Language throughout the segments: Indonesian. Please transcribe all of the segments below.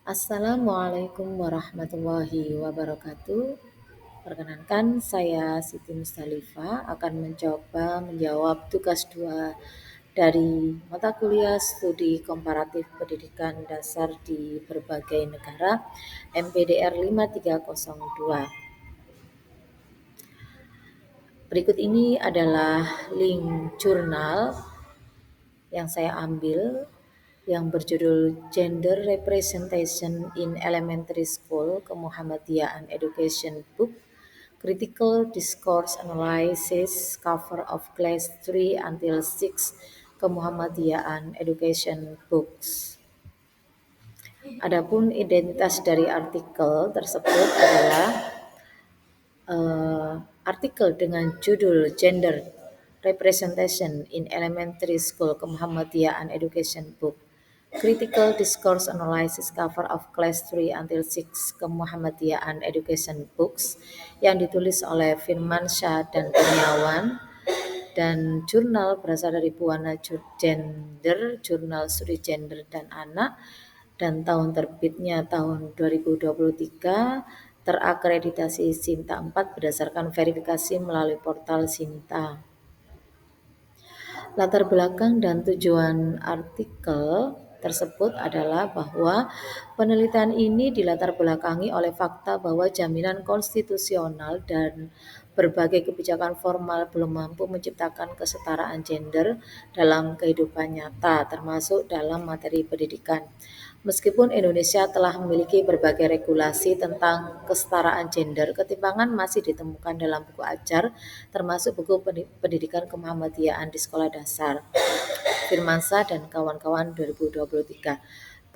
Assalamualaikum warahmatullahi wabarakatuh. Perkenankan saya Siti Mustalifah akan mencoba menjawab tugas 2 dari mata kuliah Studi Komparatif Pendidikan Dasar di Berbagai Negara MPDR 5302. Berikut ini adalah link jurnal yang saya ambil yang berjudul Gender Representation in Elementary School Kemuhammadiyaan Education Book Critical Discourse Analysis Cover of Class 3 until 6 Kemuhammadiyaan Education Books. Adapun identitas dari artikel tersebut adalah artikel dengan judul Gender Representation in Elementary School Kemuhammadiyaan Education Book Critical Discourse Analysis Cover of Class 3 until 6 Kemuhammadiyaan Education Books yang ditulis oleh Firmansyah dan Kurniawan dan jurnal berasal dari Buana Gender, Jurnal Studi Gender dan Anak dan tahun terbitnya tahun 2023 terakreditasi Sinta 4 berdasarkan verifikasi melalui portal Sinta. Latar belakang dan tujuan artikel tersebut adalah bahwa penelitian ini dilatar belakangi oleh fakta bahwa jaminan konstitusional dan berbagai kebijakan formal belum mampu menciptakan kesetaraan gender dalam kehidupan nyata, termasuk dalam materi pendidikan. Meskipun Indonesia telah memiliki berbagai regulasi tentang kesetaraan gender, ketimpangan masih ditemukan dalam buku ajar, termasuk buku pendidikan kemuhammadiyaan di sekolah dasar. Firmansyah dan kawan-kawan 2023.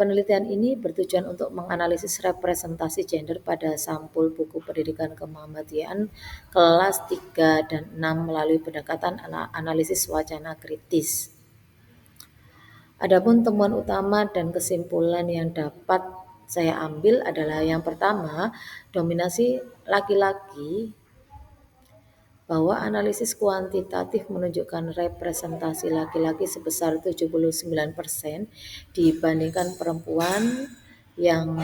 Penelitian ini bertujuan untuk menganalisis representasi gender pada sampul buku pendidikan kemuhammadiyaan kelas 3 dan 6 melalui pendekatan analisis wacana kritis. Adapun temuan utama dan kesimpulan yang dapat saya ambil adalah yang pertama, dominasi laki-laki bahwa analisis kuantitatif menunjukkan representasi laki-laki sebesar 79% dibandingkan perempuan yang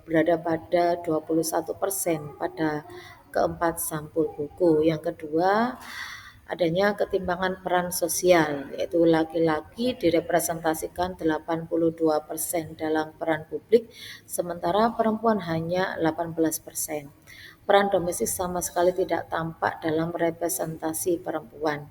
berada pada 21% pada keempat sampul buku. Yang kedua, adanya ketimpangan peran sosial, yaitu laki-laki direpresentasikan 82% dalam peran publik, sementara perempuan hanya 18%. Peran domestik sama sekali tidak tampak dalam representasi perempuan.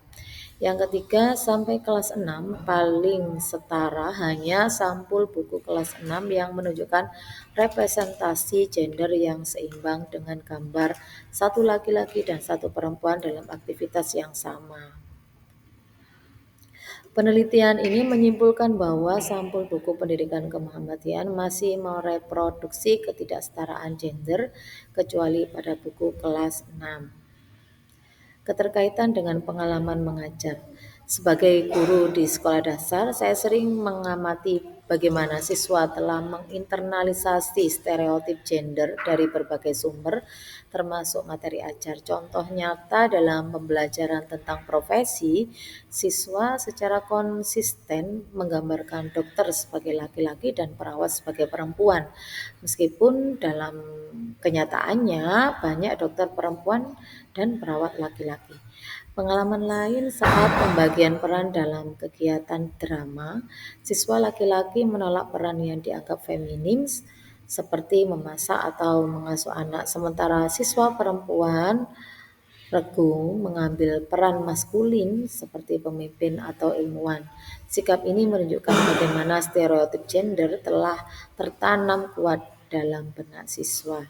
Yang ketiga, sampai kelas 6 paling setara hanya sampul buku kelas 6 yang menunjukkan representasi gender yang seimbang dengan gambar satu laki-laki dan satu perempuan dalam aktivitas yang sama. Penelitian ini menyimpulkan bahwa sampul buku pendidikan kemuhammadiyaan masih mereproduksi ketidaksetaraan gender kecuali pada buku kelas 6. Keterkaitan dengan pengalaman mengajar. Sebagai guru di sekolah dasar, saya sering mengamati bagaimana siswa telah menginternalisasi stereotip gender dari berbagai sumber, termasuk materi ajar. Contoh nyata dalam pembelajaran tentang profesi, siswa secara konsisten menggambarkan dokter sebagai laki-laki dan perawat sebagai perempuan. Meskipun dalam kenyataannya banyak dokter perempuan dan perawat laki-laki. Pengalaman lain saat pembagian peran dalam kegiatan drama, siswa laki-laki menolak peran yang dianggap feminim seperti memasak atau mengasuh anak, sementara siswa perempuan regu mengambil peran maskulin seperti pemimpin atau ilmuwan. Sikap ini menunjukkan bagaimana stereotip gender telah tertanam kuat dalam benak siswa.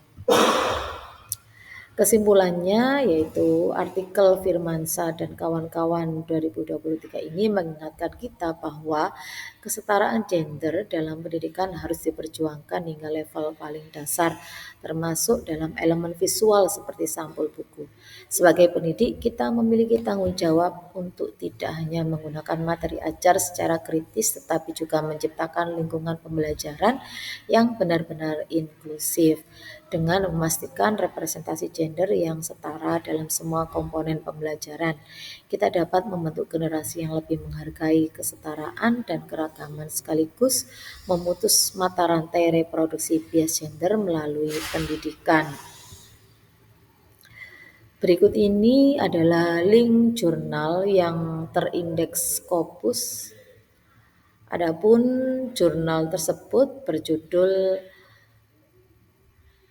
Kesimpulannya yaitu artikel Firmansyah dan kawan-kawan 2023 ini mengingatkan kita bahwa kesetaraan gender dalam pendidikan harus diperjuangkan hingga level paling dasar, termasuk dalam elemen visual seperti sampul buku. Sebagai pendidik, kita memiliki tanggung jawab untuk tidak hanya menggunakan materi ajar secara kritis, tetapi juga menciptakan lingkungan pembelajaran yang benar-benar inklusif. dengan memastikan representasi gender yang setara dalam semua komponen pembelajaran. Kita dapat membentuk generasi yang lebih menghargai kesetaraan dan keragaman sekaligus memutus mata rantai reproduksi bias gender melalui pendidikan. Berikut ini adalah link jurnal yang terindeks Scopus. Adapun jurnal tersebut berjudul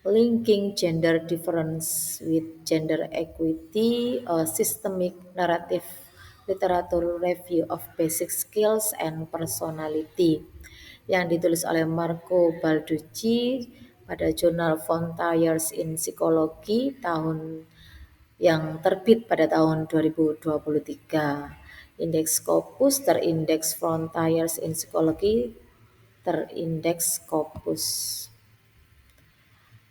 Linking Gender Difference with Gender Equity, a Systemic Narrative Literature Review of Basic Skills and Personality, yang ditulis oleh Marco Balducci pada jurnal Frontiers in Psychology yang terbit pada tahun 2023. Indeks Scopus terindeks Frontiers in Psychology terindeks Scopus.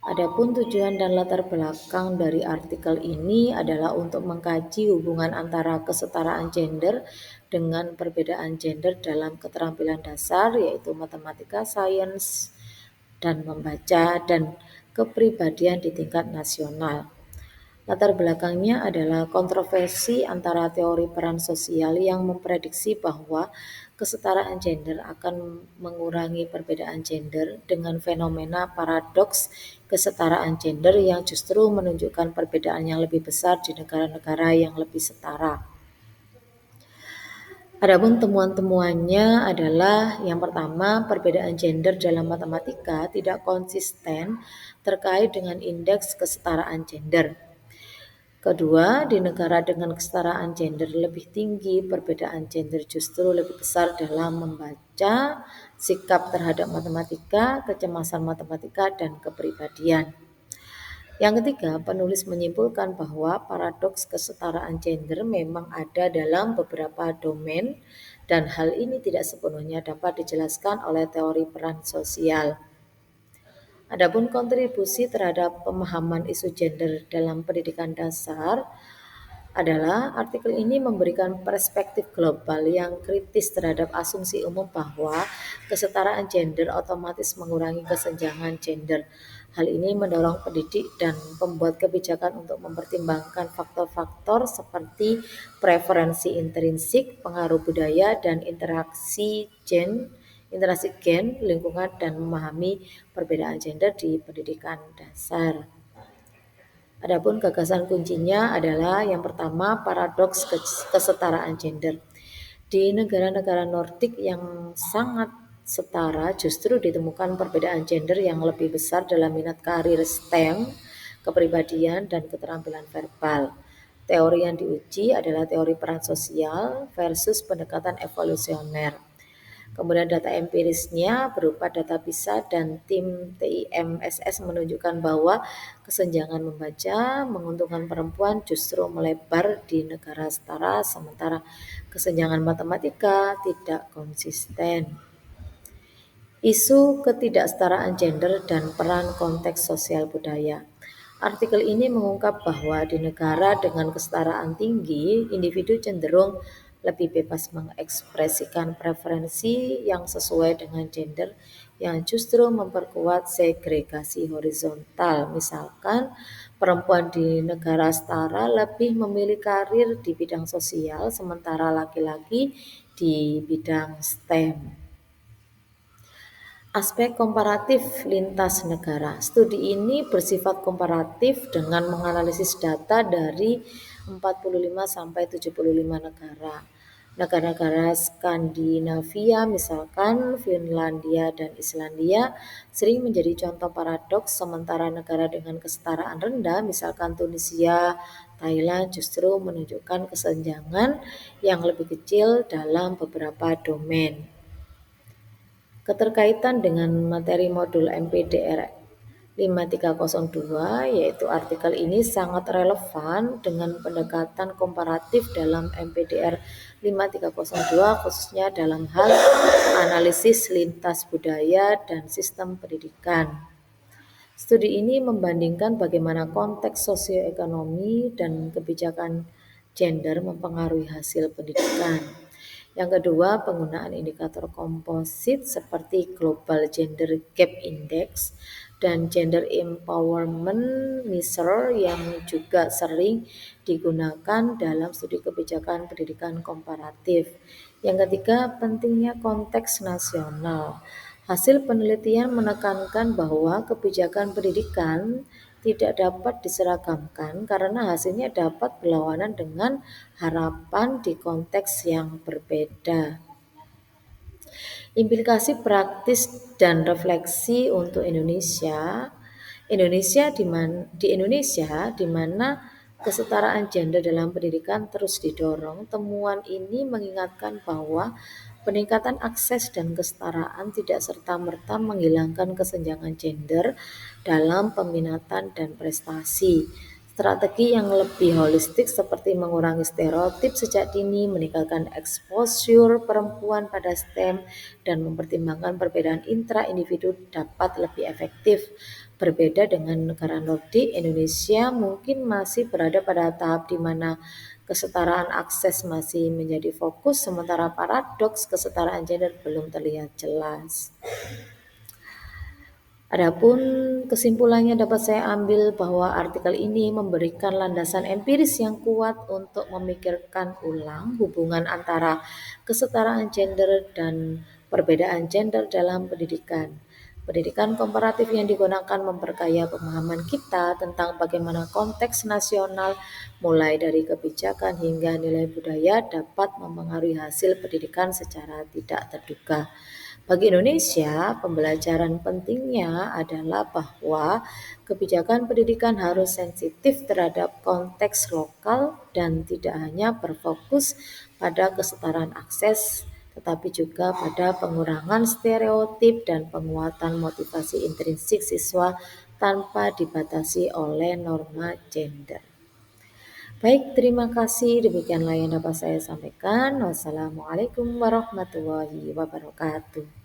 Adapun tujuan dan latar belakang dari artikel ini adalah untuk mengkaji hubungan antara kesetaraan gender dengan perbedaan gender dalam keterampilan dasar, yaitu matematika, sains, dan membaca, dan kepribadian di tingkat nasional. Latar belakangnya adalah kontroversi antara teori peran sosial yang memprediksi bahwa kesetaraan gender akan mengurangi perbedaan gender dengan fenomena paradoks kesetaraan gender yang justru menunjukkan perbedaan yang lebih besar di negara-negara yang lebih setara. Adapun temuan-temuannya adalah yang pertama, perbedaan gender dalam matematika tidak konsisten terkait dengan indeks kesetaraan gender. Kedua, di negara dengan kesetaraan gender lebih tinggi, perbedaan gender justru lebih besar dalam membaca, sikap terhadap matematika, kecemasan matematika, dan kepribadian. Yang ketiga, penulis menyimpulkan bahwa paradoks kesetaraan gender memang ada dalam beberapa domain dan hal ini tidak sepenuhnya dapat dijelaskan oleh teori peran sosial. Adapun kontribusi terhadap pemahaman isu gender dalam pendidikan dasar adalah artikel ini memberikan perspektif global yang kritis terhadap asumsi umum bahwa kesetaraan gender otomatis mengurangi kesenjangan gender. Hal ini mendorong pendidik dan pembuat kebijakan untuk mempertimbangkan faktor-faktor seperti preferensi intrinsik, pengaruh budaya, dan interaksi gen, lingkungan, dan memahami perbedaan gender di pendidikan dasar. Adapun gagasan kuncinya adalah yang pertama, paradoks kesetaraan gender. Di negara-negara Nordik yang sangat setara justru ditemukan perbedaan gender yang lebih besar dalam minat karir STEM, kepribadian, dan keterampilan verbal. Teori yang diuji adalah teori peran sosial versus pendekatan evolusioner. Kemudian data empirisnya berupa data PISA dan tim TIMSS menunjukkan bahwa kesenjangan membaca menguntungkan perempuan justru melebar di negara setara, sementara kesenjangan matematika tidak konsisten. Isu ketidaksetaraan gender dan peran konteks sosial budaya. Artikel ini mengungkap bahwa di negara dengan kesetaraan tinggi, individu cenderung lebih bebas mengekspresikan preferensi yang sesuai dengan gender yang justru memperkuat segregasi horizontal. Misalkan, perempuan di negara setara lebih memilih karir di bidang sosial, sementara laki-laki di bidang STEM. Aspek komparatif lintas negara. Studi ini bersifat komparatif dengan menganalisis data dari 45 sampai 75 negara. Negara-negara Skandinavia misalkan Finlandia dan Islandia sering menjadi contoh paradoks, sementara negara dengan kesetaraan rendah misalkan Tunisia, Thailand justru menunjukkan kesenjangan yang lebih kecil dalam beberapa domain. Keterkaitan dengan materi modul MPDR 5302, yaitu artikel ini sangat relevan dengan pendekatan komparatif dalam MPDR 5302 khususnya dalam hal analisis lintas budaya dan sistem pendidikan. Studi ini membandingkan bagaimana konteks sosioekonomi dan kebijakan gender mempengaruhi hasil pendidikan. Yang kedua, penggunaan indikator komposit seperti Global Gender Gap Index dan gender empowerment measure yang juga sering digunakan dalam studi kebijakan pendidikan komparatif. Yang ketiga, pentingnya konteks nasional. Hasil penelitian menekankan bahwa kebijakan pendidikan tidak dapat diseragamkan karena hasilnya dapat berlawanan dengan harapan di konteks yang berbeda. Implikasi praktis dan refleksi untuk Indonesia. Di mana kesetaraan gender dalam pendidikan terus didorong, temuan ini mengingatkan bahwa peningkatan akses dan kesetaraan tidak serta-merta menghilangkan kesenjangan gender dalam peminatan dan prestasi. Strategi yang lebih holistik seperti mengurangi stereotip sejak dini, meningkatkan exposure perempuan pada STEM, dan mempertimbangkan perbedaan intra-individu dapat lebih efektif. Berbeda dengan negara Nordik, Indonesia mungkin masih berada pada tahap di mana kesetaraan akses masih menjadi fokus, sementara paradoks kesetaraan gender belum terlihat jelas. Adapun kesimpulannya dapat saya ambil bahwa artikel ini memberikan landasan empiris yang kuat untuk memikirkan ulang hubungan antara kesetaraan gender dan perbedaan gender dalam pendidikan. Pendidikan komparatif yang digunakan memperkaya pemahaman kita tentang bagaimana konteks nasional mulai dari kebijakan hingga nilai budaya dapat mempengaruhi hasil pendidikan secara tidak terduga. Bagi Indonesia, pembelajaran pentingnya adalah bahwa kebijakan pendidikan harus sensitif terhadap konteks lokal dan tidak hanya berfokus pada kesetaraan akses, tetapi juga pada pengurangan stereotip dan penguatan motivasi intrinsik siswa tanpa dibatasi oleh norma gender. Baik, terima kasih. Demikianlah yang dapat saya sampaikan. Wassalamualaikum warahmatullahi wabarakatuh.